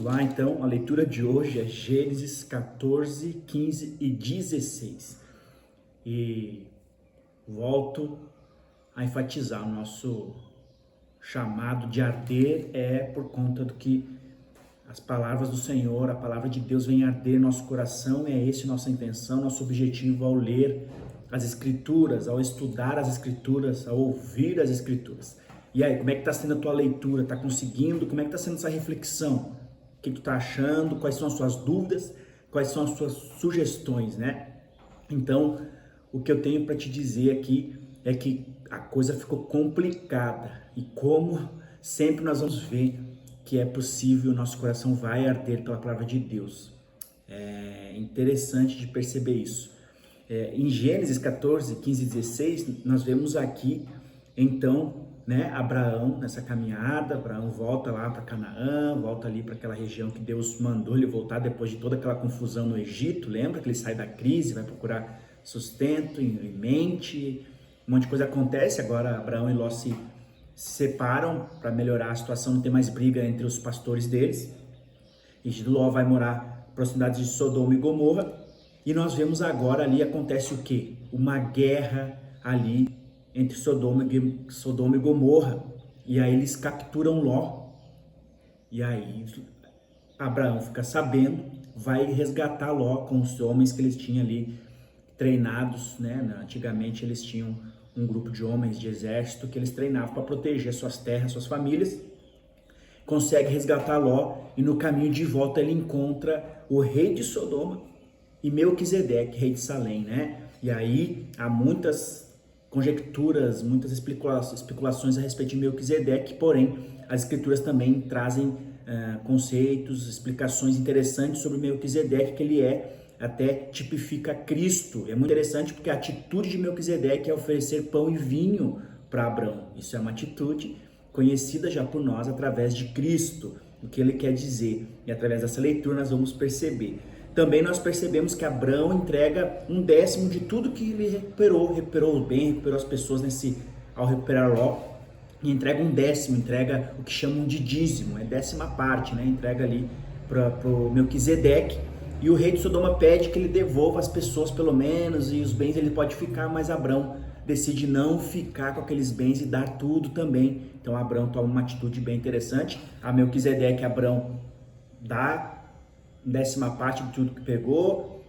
Vamos lá, então, a leitura de hoje é Gênesis 14, 15 e 16. E volto a enfatizar, o nosso chamado de arder é por conta do que as palavras do Senhor, a palavra de Deus vem arder no nosso coração, e é esse nossa intenção, nosso objetivo ao ler as Escrituras, ao estudar as Escrituras, ao ouvir as Escrituras. E aí, como é que está sendo a tua leitura? Está conseguindo? Como é que está sendo essa reflexão? O que tu está achando? Quais são as suas dúvidas? Quais são as suas sugestões, né? Então, o que eu tenho para te dizer aqui é que a coisa ficou complicada. E como sempre nós vamos ver que é possível, nosso coração vai arder pela palavra de Deus. É interessante de perceber isso. Em Gênesis 14, 15 e 16, nós vemos aqui, então, né, Abraão nessa caminhada. Abraão volta lá para Canaã, volta ali para aquela região que Deus mandou ele voltar depois de toda aquela confusão no Egito. Lembra que ele sai da crise, vai procurar sustento em mente, um monte de coisa acontece. Agora Abraão e Ló se separam para melhorar a situação, não ter mais briga entre os pastores deles. E Ló vai morar em proximidades de Sodoma e Gomorra. E nós vemos agora ali, acontece o quê? Uma guerra ali entre Sodoma e Gomorra. E aí eles capturam Ló. E aí Abraão fica sabendo, vai resgatar Ló com os homens que eles tinham ali treinados, né? Antigamente eles tinham um grupo de homens de exército que eles treinavam para proteger suas terras, suas famílias. Consegue resgatar Ló e no caminho de volta ele encontra o rei de Sodoma e Melquisedeque, rei de Salém, né? E aí há muitas conjecturas, muitas especulações a respeito de Melquisedeque, porém as escrituras também trazem conceitos, explicações interessantes sobre Melquisedeque, que ele até tipifica Cristo. É muito interessante porque a atitude de Melquisedeque é oferecer pão e vinho para Abraão. Isso é uma atitude conhecida já por nós através de Cristo, o que ele quer dizer. E através dessa leitura nós vamos perceber. Também nós percebemos que Abraão entrega 1/10 de tudo que ele recuperou o bem, recuperou as pessoas ao recuperar Ló, e entrega 1/10, entrega o que chamam de dízimo, é 10ª parte, né? Entrega ali para o Melquisedeque. E o rei de Sodoma pede que ele devolva as pessoas pelo menos, e os bens ele pode ficar, mas Abraão decide não ficar com aqueles bens e dar tudo também. Então Abraão toma uma atitude bem interessante. A Melquisedeque, Abraão dá 10ª parte de tudo que pegou,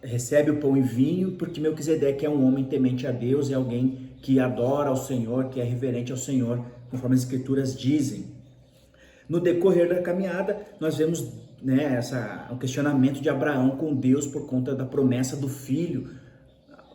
recebe o pão e vinho, porque Melquisedeque é um homem temente a Deus, é alguém que adora ao Senhor, que é reverente ao Senhor, conforme as escrituras dizem. No decorrer da caminhada, nós vemos, né, o questionamento de Abraão com Deus por conta da promessa do filho.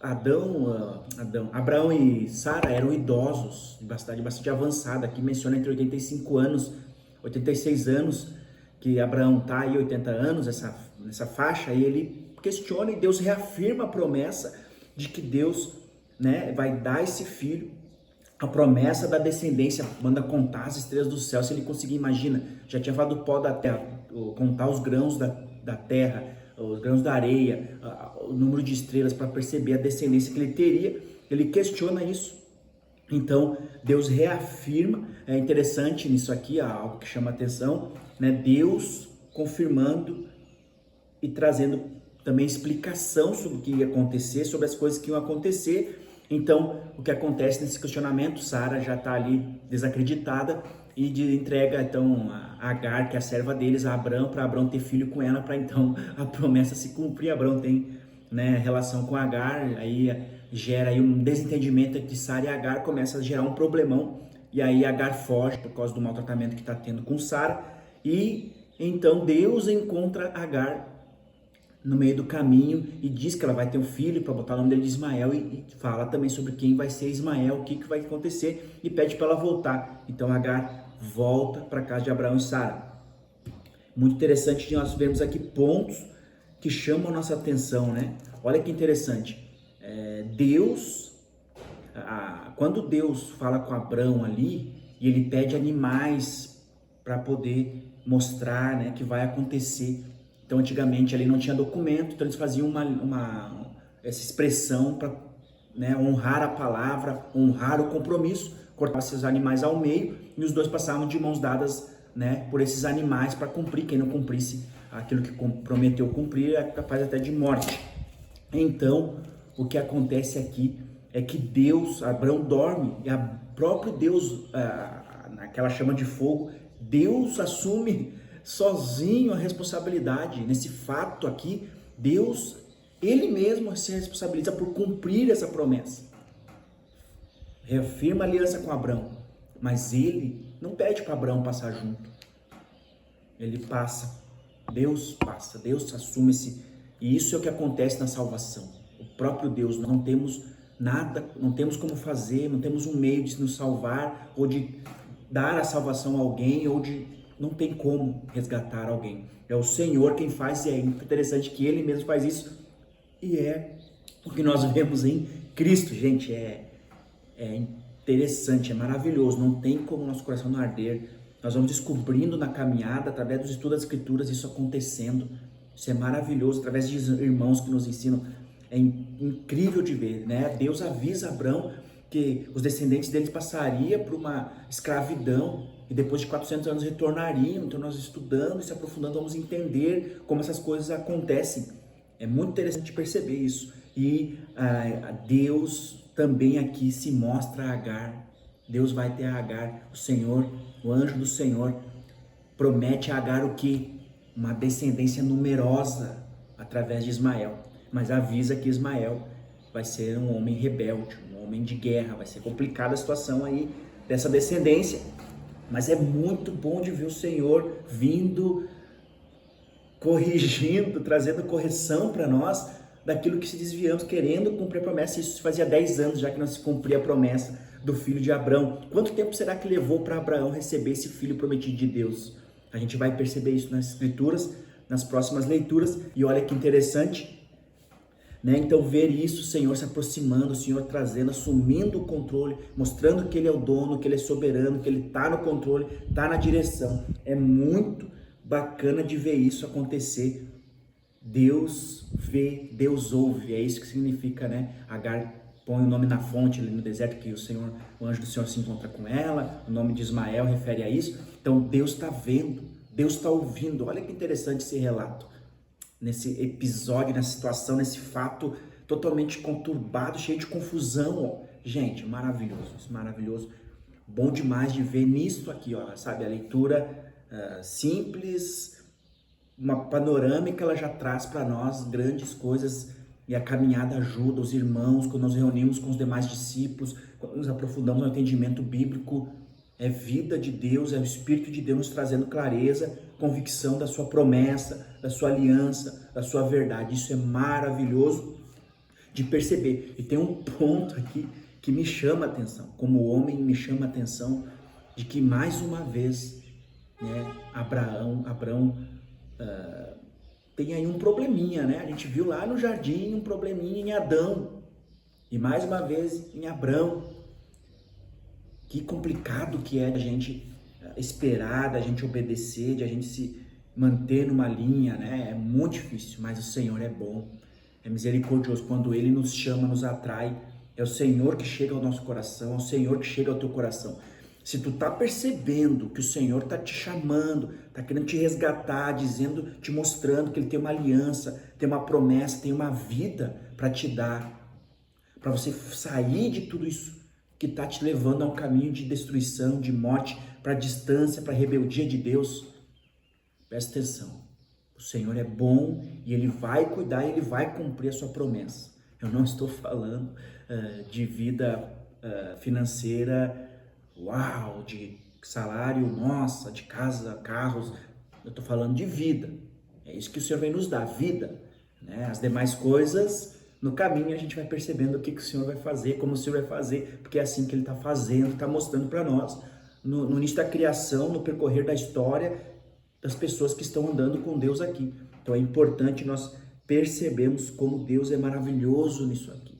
Abraão e Sara eram idosos, de bastante avançada. Aqui menciona entre 85 anos, 86 anos, que Abraão está aí 80 anos, nessa faixa, e ele questiona e Deus reafirma a promessa de que Deus, né, vai dar esse filho, a promessa da descendência, manda contar as estrelas do céu, se ele conseguir, imagina, já tinha falado do pó da terra, contar os grãos da terra, os grãos da areia, o número de estrelas para perceber a descendência que ele teria. Ele questiona isso. Então Deus reafirma. É interessante nisso aqui, algo que chama atenção, né? Deus confirmando e trazendo também explicação sobre o que ia acontecer, sobre as coisas que iam acontecer. Então o que acontece nesse questionamento? Sara já está ali desacreditada e entrega então a Agar, que é a serva deles, a Abraão, para Abraão ter filho com ela, para então a promessa se cumprir. Abraão tem, né, relação com Agar, aí gera aí um desentendimento entre Sara e Agar, começa a gerar um problemão, e aí Agar foge por causa do maltratamento que está tendo com Sara, e então Deus encontra Agar no meio do caminho e diz que ela vai ter um filho, para botar o nome dele de Ismael, e fala também sobre quem vai ser Ismael, o que vai acontecer, e pede para ela voltar. Então Agar volta para a casa de Abraão e Sara. Muito interessante de nós vermos aqui pontos que chamam a nossa atenção, né? Olha que interessante. Quando Deus fala com Abraão ali, e ele pede animais para poder mostrar, né, que vai acontecer. Então antigamente ali não tinha documento, então eles faziam essa expressão para, né, honrar a palavra, honrar o compromisso, cortavam esses animais ao meio e os dois passavam de mãos dadas né, por esses animais para cumprir. Quem não cumprisse aquilo que prometeu cumprir é capaz até de morte. Então, o que acontece aqui é que Abraão dorme, e o próprio Deus, naquela chama de fogo, Deus assume sozinho a responsabilidade. Nesse fato aqui, Deus, ele mesmo se responsabiliza por cumprir essa promessa. Reafirma a aliança com Abraão, mas ele não pede para Abraão passar junto. Ele passa, Deus assume e isso é o que acontece na salvação. O próprio Deus, nós não temos nada, não temos como fazer, não temos um meio de nos salvar, ou de dar a salvação a alguém, não tem como resgatar alguém. É o Senhor quem faz, e é interessante que Ele mesmo faz isso, e é o que nós vemos em Cristo, gente. É interessante, é maravilhoso, não tem como nosso coração não arder. Nós vamos descobrindo na caminhada, através dos estudos das Escrituras, isso acontecendo. Isso é maravilhoso, através de irmãos que nos ensinam. É incrível de ver, né? Deus avisa Abraão que os descendentes deles passariam por uma escravidão e depois de 400 anos retornariam. Então nós estudando e se aprofundando, vamos entender como essas coisas acontecem. É muito interessante perceber isso. E Deus também aqui se mostra a Agar. Deus vai ter a Agar, o Senhor, o anjo do Senhor, promete a Agar o quê? Uma descendência numerosa através de Ismael, mas avisa que Ismael vai ser um homem rebelde, um homem de guerra. Vai ser complicada a situação aí dessa descendência, mas é muito bom de ver o Senhor vindo, corrigindo, trazendo correção para nós daquilo que se desviamos, querendo cumprir a promessa. Isso fazia 10 anos já que não se cumpria a promessa do filho de Abraão. Quanto tempo será que levou para Abraão receber esse filho prometido de Deus? A gente vai perceber isso nas Escrituras, nas próximas leituras, e olha que interessante, né? Então ver isso, o Senhor se aproximando, o Senhor trazendo, assumindo o controle, mostrando que Ele é o dono, que Ele é soberano, que Ele está no controle, está na direção. É muito bacana de ver isso acontecer. Deus vê, Deus ouve, é isso que significa, né? Agar põe o nome na fonte ali no deserto, que o anjo do Senhor se encontra com ela. O nome de Ismael refere a isso. Então Deus está vendo, Deus está ouvindo. Olha que interessante esse relato, nesse episódio, nessa situação, nesse fato totalmente conturbado, cheio de confusão. Gente, maravilhoso, maravilhoso. Bom demais de ver nisso aqui, ó, sabe? A leitura simples, uma panorâmica, ela já traz para nós grandes coisas, e a caminhada ajuda os irmãos, quando nos reunimos com os demais discípulos, quando nos aprofundamos no entendimento bíblico. É vida de Deus, é o Espírito de Deus nos trazendo clareza, convicção da sua promessa, da sua aliança, da sua verdade. Isso é maravilhoso de perceber. E tem um ponto aqui que me chama a atenção, como homem me chama a atenção, de que mais uma vez, né, Abraão tem aí um probleminha, né? A gente viu lá no jardim um probleminha em Adão, e mais uma vez em Abrão. Que complicado que é a gente esperar, da gente obedecer, de a gente se manter numa linha, né? É muito difícil, mas o Senhor é bom, é misericordioso. Quando Ele nos chama, nos atrai, é o Senhor que chega ao nosso coração, é o Senhor que chega ao teu coração. Se tu tá percebendo que o Senhor tá te chamando, tá querendo te resgatar, dizendo, te mostrando que Ele tem uma aliança, tem uma promessa, tem uma vida para te dar, para você sair de tudo isso que está te levando a um caminho de destruição, de morte, para a distância, para a rebeldia de Deus, presta atenção. O Senhor é bom e Ele vai cuidar, e Ele vai cumprir a sua promessa. Eu não estou falando de vida financeira, uau, de salário, nossa, de casa, carros. Eu estou falando de vida. É isso que o Senhor vem nos dar, vida, né? As demais coisas, no caminho a gente vai percebendo o que o Senhor vai fazer, como o Senhor vai fazer, porque é assim que Ele está fazendo, está mostrando para nós, no início da criação, no percorrer da história, das pessoas que estão andando com Deus aqui. Então é importante nós percebermos como Deus é maravilhoso nisso aqui.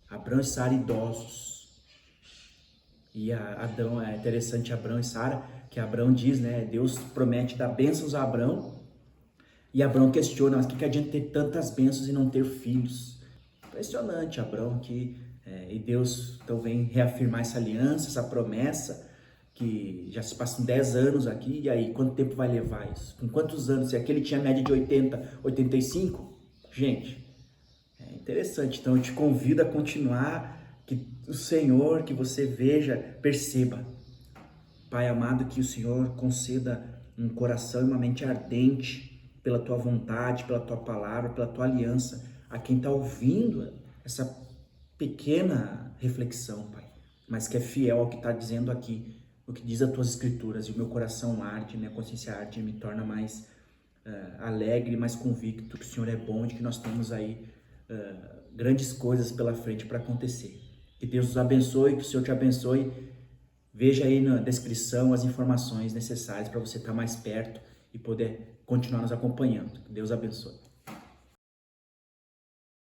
Abraão e Sara idosos. E Adão, é interessante, Abraão e Sara, que Abraão diz, né? Deus promete dar bênçãos a Abraão, e Abraão questiona, mas o que adianta ter tantas bênçãos e não ter filhos? Impressionante, Abraão aqui, e Deus então vem reafirmar essa aliança, essa promessa, que já se passam 10 anos aqui, e aí, quanto tempo vai levar isso? Com quantos anos? Se aquele tinha média de 80, 85? Gente, é interessante. Então eu te convido a continuar, que o Senhor, que você veja, perceba. Pai amado, que o Senhor conceda um coração e uma mente ardente pela tua vontade, pela tua palavra, pela tua aliança, a quem está ouvindo essa pequena reflexão, Pai, mas que é fiel ao que está dizendo aqui, o que diz as tuas escrituras, e o meu coração arde, minha consciência arde, me torna mais alegre, mais convicto que o Senhor é bom, de que nós temos aí grandes coisas pela frente para acontecer. Que Deus nos abençoe, que o Senhor te abençoe. Veja aí na descrição as informações necessárias para você estar mais perto e poder continuar nos acompanhando. Que Deus abençoe.